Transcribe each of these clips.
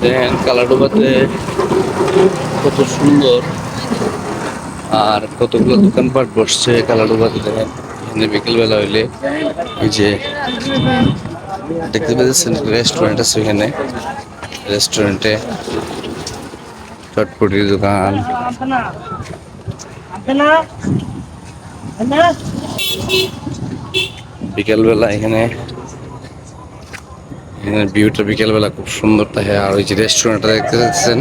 দেখেন কালাডোবাতে কত সুন্দর আর কতগুলো দোকানপাট বসছে কালাডোবাতে। দেখেন এখানে বিকেলবেলা হইলে এই যে দেখতে পেয়েছেন রেস্টুরেন্ট আছে, এখানে রেস্টুরেন্টে চটপটির দোকান। বিকেলবেলা এখানে ভিউটা বিকেলবেলা খুব সুন্দর থাকে। আর ওই যে রেস্টুরেন্টটা দেখতে পাচ্ছেন,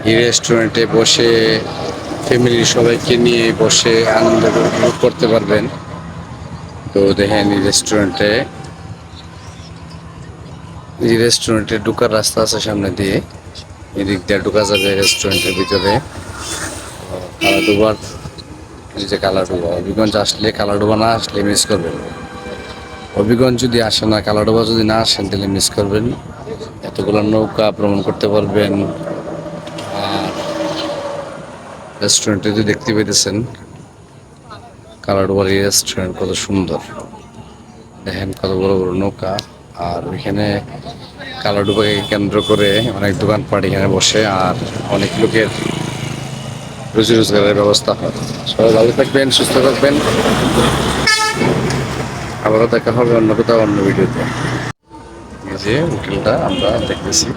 এই রেস্টুরেন্টে বসে ফ্যামিলির সবাইকে নিয়ে বসে আনন্দ উপভোগ করতে পারবেন। তো দেখেন এই রেস্টুরেন্টে ঢোকার রাস্তা আছে সামনে দিয়ে, এদিক দিয়ে ঢোকা যাবে রেস্টুরেন্টের ভিতরে। কালাডোবার এই যে কালাডোবা, হবিগঞ্জ আসলে কালাডোবা না আসলে মিস করবেন। হবিগঞ্জ যদি আসে না, কালাডোবা যদি না আসেন তাহলে মিস করবেন। এতগুলো নৌকা ভ্রমণ করতে পারবেন। আর রেস্টুরেন্টে যদি দেখতে পেতেছেন কালাডোবার এই রেস্টুরেন্ট কত সুন্দর, দেখেন কত বড় বড় নৌকা। আর ওইখানে কালাডোবাকে কেন্দ্র করে অনেক দোকানপাট এখানে বসে, আর অনেক লোকের রুজি রোজগারের ব্যবস্থা হয়। সবাই ভালো থাকবেন, সুস্থ থাকবেন। আবারও দেখা হবে অন্য কোথাও অন্য ভিডিওতে। এই যে হোটেলটা আমরা দেখতেছি।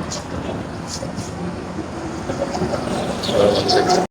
সবাই ভালো থাকবেন।